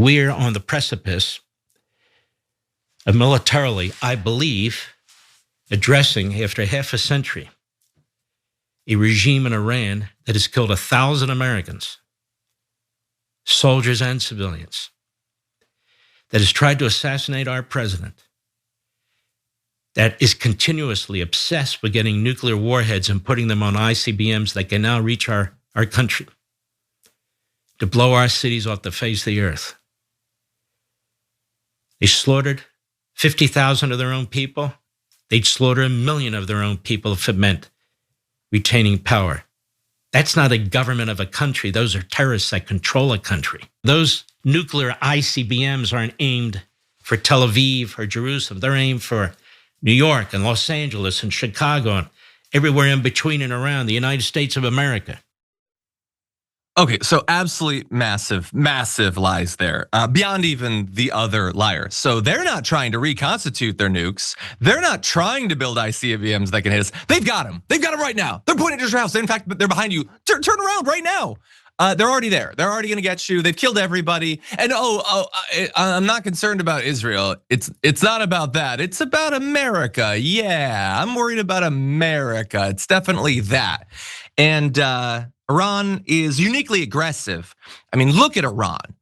we're on the precipice of militarily, I believe, addressing, after half a century, a regime in Iran that has killed 1,000 Americans, soldiers and civilians, that has tried to assassinate our president, that is continuously obsessed with getting nuclear warheads and putting them on ICBMs that can now reach our country, to blow our cities off the face of the earth. They slaughtered 50,000 of their own people. They'd slaughter 1 million of their own people if it meant retaining power. That's not a government of a country. Those are terrorists that control a country. Those nuclear ICBMs aren't aimed for Tel Aviv or Jerusalem. They're aimed for New York and Los Angeles and Chicago and everywhere in between and around the United States of America. Okay, so absolutely massive lies there, beyond even the other liars. So they're not trying to reconstitute their nukes. They're not trying to build ICBMs that can hit us. They've got them. They've got them right now. They're pointing at your house. In fact, they're behind you. Turn around right now. They're already there. They're already gonna get you. They've killed everybody. And I'm not concerned about Israel. It's not about that. It's about America. Yeah, I'm worried about America. It's definitely that. And Iran is uniquely aggressive. I mean, look at Iran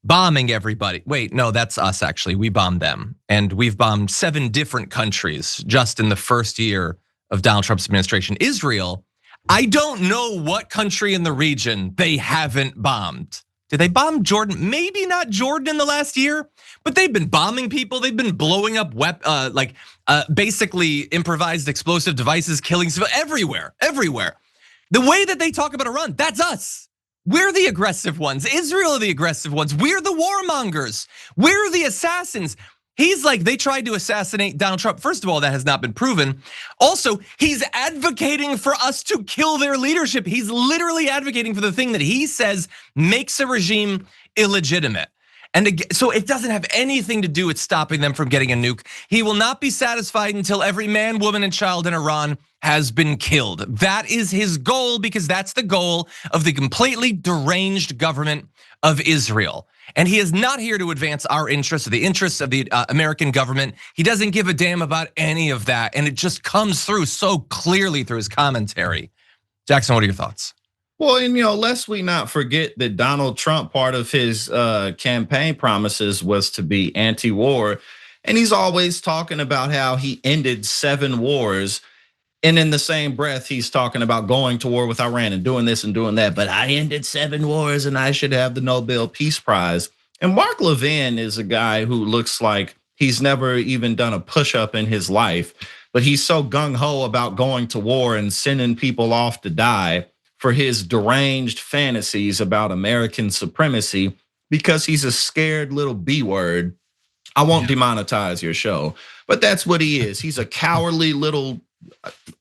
bombing everybody. Wait, no, that's us actually. We bombed them. And we've bombed 7 different countries just in the first year of Donald Trump's administration. Israel, I don't know what country in the region they haven't bombed. Did they bomb Jordan? Maybe not Jordan in the last year, but they've been bombing people. They've been blowing up basically improvised explosive devices, killing civilians everywhere. The way that they talk about Iran, that's us. We're the aggressive ones. Israel are the aggressive ones. We're the warmongers. We're the assassins. He's like, they tried to assassinate Donald Trump. First of all, that has not been proven. Also, he's advocating for us to kill their leadership. He's literally advocating for the thing that he says makes a regime illegitimate. And so it doesn't have anything to do with stopping them from getting a nuke. He will not be satisfied until every man, woman, and child in Iran has been killed. That is his goal, because that's the goal of the completely deranged government of Israel. And he is not here to advance our interests or the interests of the American government. He doesn't give a damn about any of that. And it just comes through so clearly through his commentary. Jackson, what are your thoughts? Well, and lest we not forget that Donald Trump, part of his campaign promises was to be anti-war. And he's always talking about how he ended 7 wars. And in the same breath, he's talking about going to war with Iran and doing this and doing that. But I ended 7 wars and I should have the Nobel Peace Prize. And Mark Levin is a guy who looks like he's never even done a push-up in his life. But he's so gung-ho about going to war and sending people off to die for his deranged fantasies about American supremacy, because he's a scared little B word. I won't demonetize your show, but that's what he is. He's a cowardly little,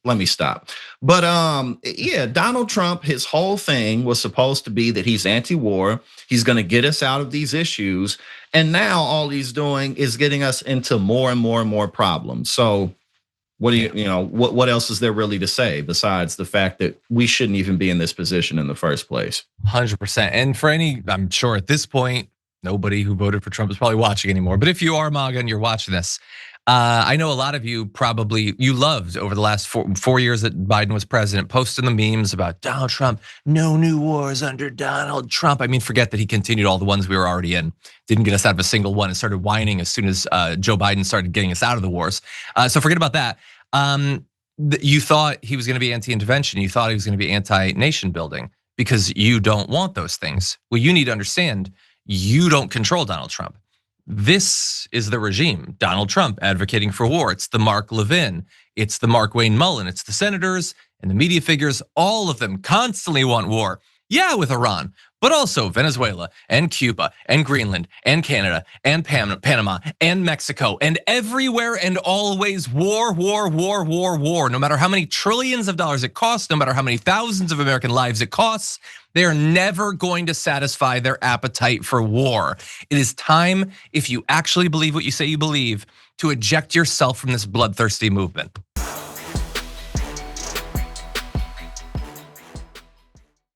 let me stop. But yeah, Donald Trump, his whole thing was supposed to be that he's anti-war. He's gonna get us out of these issues. And now all he's doing is getting us into more and more problems. So what do what else is there really to say besides the fact that we shouldn't even be in this position in the first place? 100%. And for I'm sure at this point, nobody who voted for Trump is probably watching anymore. But if you are MAGA and you're watching this, I know a lot of you you loved over the last 4 years that Biden was president, posting the memes about Donald Trump, no new wars under Donald Trump. I mean, forget that he continued all the ones we were already in, didn't get us out of a single one, and started whining as soon as Joe Biden started getting us out of the wars. So forget about that. You thought he was gonna be anti-intervention, you thought he was gonna be anti-nation building because you don't want those things. Well, you need to understand, you don't control Donald Trump. This is the regime, Donald Trump advocating for war. It's the Mark Levin, it's the Mark Wayne Mullen, it's the senators and the media figures, all of them constantly want war. Yeah, with Iran, but also Venezuela and Cuba and Greenland and Canada and Panama and Mexico and everywhere and always war. No matter how many trillions of dollars it costs, no matter how many thousands of American lives it costs, they are never going to satisfy their appetite for war. It is time, if you actually believe what you say you believe, to eject yourself from this bloodthirsty movement.